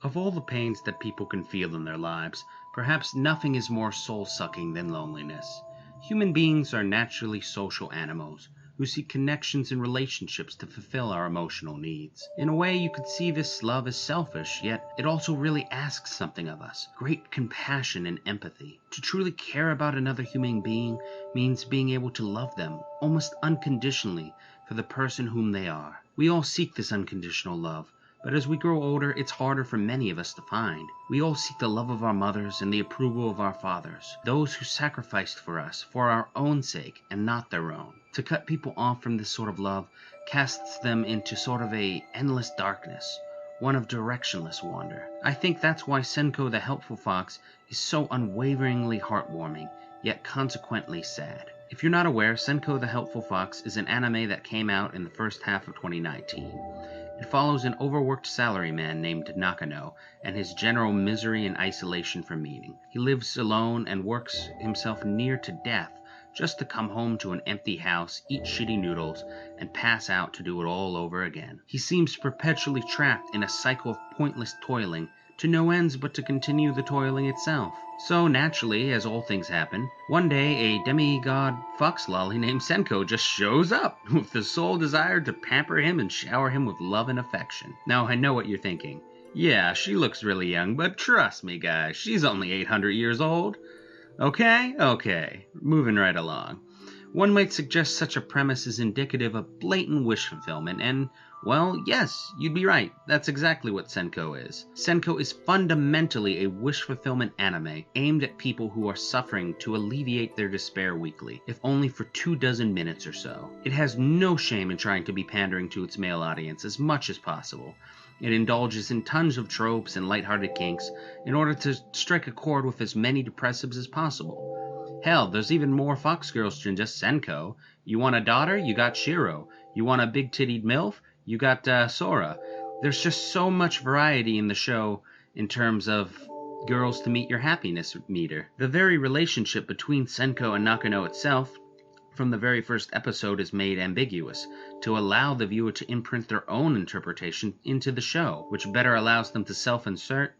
Of all the pains that people can feel in their lives, perhaps nothing is more soul-sucking than loneliness. Human beings are naturally social animals who seek connections and relationships to fulfill our emotional needs. In a way, you could see this love as selfish, yet it also really asks something of us, great compassion and empathy. To truly care about another human being means being able to love them, almost unconditionally, for the person whom they are. We all seek this unconditional love, but as we grow older, it's harder for many of us to find. We all seek the love of our mothers and the approval of our fathers, those who sacrificed for us, for our own sake and not their own. To cut people off from this sort of love casts them into sort of a endless darkness, one of directionless wander. I think that's why Senko the Helpful Fox is so unwaveringly heartwarming, yet consequently sad. If you're not aware, Senko the Helpful Fox is an anime that came out in the first half of 2019. It follows an overworked salaryman named Nakano and his general misery and isolation from meeting. He lives alone and works himself near to death just to come home to an empty house, eat shitty noodles, and pass out to do it all over again. He seems perpetually trapped in a cycle of pointless toiling, to no ends but to continue the toiling itself. So naturally, as all things happen, one day a demigod fox lolly named Senko just shows up with the sole desire to pamper him and shower him with love and affection. Now I know what you're thinking. Yeah, she looks really young, but trust me guys, she's only 800 years old. Okay, moving right along. One might suggest such a premise is indicative of blatant wish fulfillment, and, well, yes, you'd be right. That's exactly what Senko is. Senko is fundamentally a wish fulfillment anime aimed at people who are suffering to alleviate their despair weekly, if only for 24 minutes or so. It has no shame in trying to be pandering to its male audience as much as possible. It indulges in tons of tropes and lighthearted kinks in order to strike a chord with as many depressives as possible. Hell, there's even more fox girls than just Senko. You want a daughter? You got Shiro. You want a big-tittied MILF? You got Sora. There's just so much variety in the show in terms of girls to meet your happiness meter. The very relationship between Senko and Nakano itself from the very first episode is made ambiguous, to allow the viewer to imprint their own interpretation into the show, which better allows them to self-insert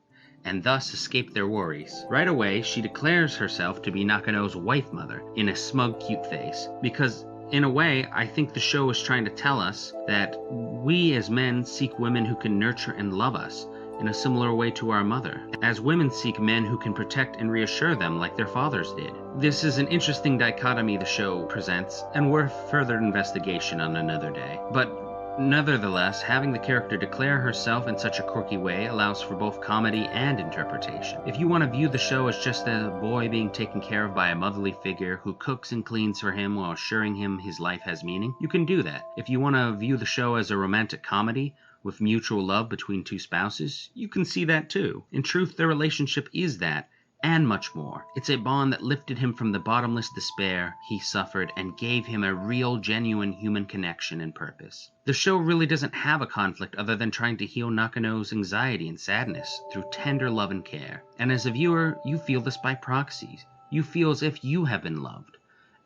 and thus escape their worries. Right away, she declares herself to be Nakano's wife mother, in a smug, cute face, because in a way, I think the show is trying to tell us that we as men seek women who can nurture and love us, in a similar way to our mother, as women seek men who can protect and reassure them like their fathers did. This is an interesting dichotomy the show presents, and worth further investigation on another day. But nevertheless, having the character declare herself in such a quirky way allows for both comedy and interpretation. If you want to view the show as just a boy being taken care of by a motherly figure who cooks and cleans for him while assuring him his life has meaning, you can do that. If you want to view the show as a romantic comedy with mutual love between two spouses, you can see that too. In truth, their relationship is that, and much more. It's a bond that lifted him from the bottomless despair he suffered and gave him a real, genuine human connection and purpose. The show really doesn't have a conflict other than trying to heal Nakano's anxiety and sadness through tender love and care. And as a viewer, you feel this by proxy. You feel as if you have been loved.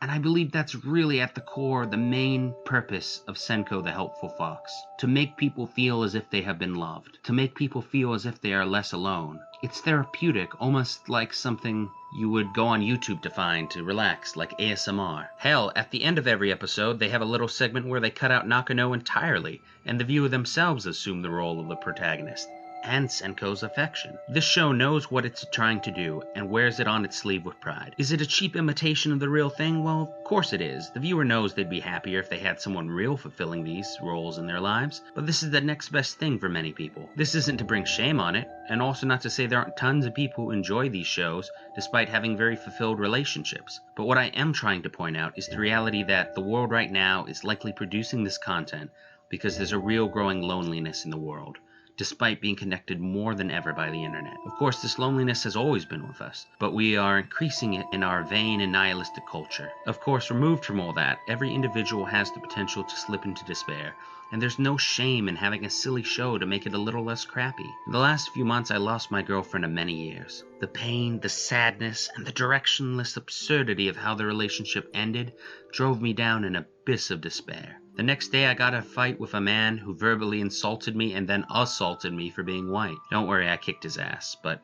And I believe that's really at the core the main purpose of Senko the Helpful Fox. To make people feel as if they have been loved. To make people feel as if they are less alone. It's therapeutic, almost like something you would go on YouTube to find to relax, like ASMR. Hell, at the end of every episode, they have a little segment where they cut out Nakano entirely, and the viewer themselves assume the role of the protagonist and Senko's affection. This show knows what it's trying to do and wears it on its sleeve with pride. Is it a cheap imitation of the real thing? Well, of course it is. The viewer knows they'd be happier if they had someone real fulfilling these roles in their lives, but this is the next best thing for many people. This isn't to bring shame on it, and also not to say there aren't tons of people who enjoy these shows despite having very fulfilled relationships. But what I am trying to point out is the reality that the world right now is likely producing this content because there's a real growing loneliness in the world, despite being connected more than ever by the internet. Of course, this loneliness has always been with us, but we are increasing it in our vain and nihilistic culture. Of course, removed from all that, every individual has the potential to slip into despair, and there's no shame in having a silly show to make it a little less crappy. In the last few months, I lost my girlfriend of many years. The pain, the sadness, and the directionless absurdity of how the relationship ended drove me down an abyss of despair. The next day I got a fight with a man who verbally insulted me and then assaulted me for being white. Don't worry, I kicked his ass, but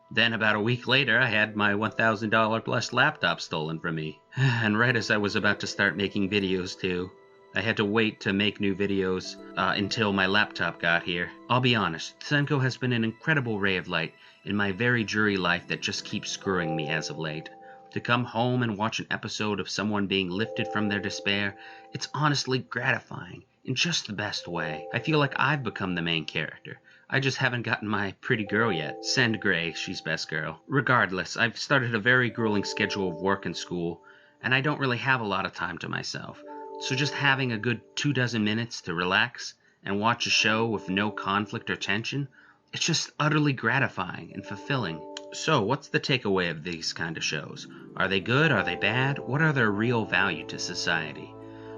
then about a week later I had my $1,000 plus laptop stolen from me. And right as I was about to start making videos too. I had to wait to make new videos until my laptop got here. I'll be honest, Senko has been an incredible ray of light in my very dreary life that just keeps screwing me as of late. To come home and watch an episode of someone being lifted from their despair, it's honestly gratifying in just the best way. I feel like I've become the main character. I just haven't gotten my pretty girl yet. Send Gray, she's best girl. Regardless, I've started a very grueling schedule of work and school, and I don't really have a lot of time to myself. So just having a good 24 minutes to relax and watch a show with no conflict or tension, it's just utterly gratifying and fulfilling. So, what's the takeaway of these kind of shows? Are they good? Are they bad? What are their real value to society?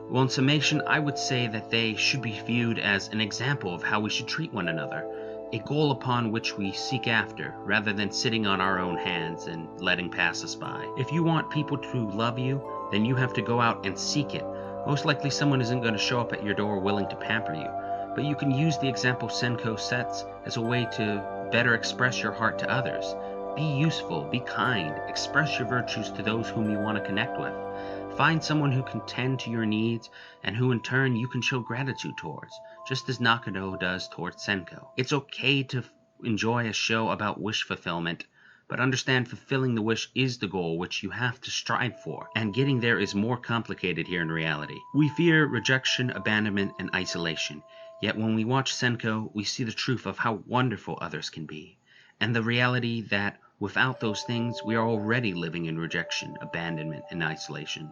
Well, in summation, I would say that they should be viewed as an example of how we should treat one another, a goal upon which we seek after, rather than sitting on our own hands and letting pass us by. If you want people to love you, then you have to go out and seek it. Most likely someone isn't going to show up at your door willing to pamper you, but you can use the example Senko sets as a way to better express your heart to others. Be useful, be kind, express your virtues to those whom you want to connect with. Find someone who can tend to your needs and who in turn you can show gratitude towards, just as Nakano does towards Senko. It's okay to enjoy a show about wish fulfillment, but understand fulfilling the wish is the goal which you have to strive for, and getting there is more complicated here in reality. We fear rejection, abandonment, and isolation, yet when we watch Senko, we see the truth of how wonderful others can be, and the reality that without those things, we are already living in rejection, abandonment, and isolation.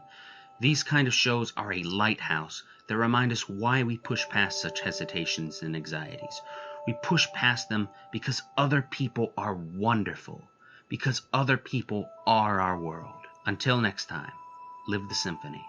These kind of shows are a lighthouse that remind us why we push past such hesitations and anxieties. We push past them because other people are wonderful, because other people are our world. Until next time, live the symphony.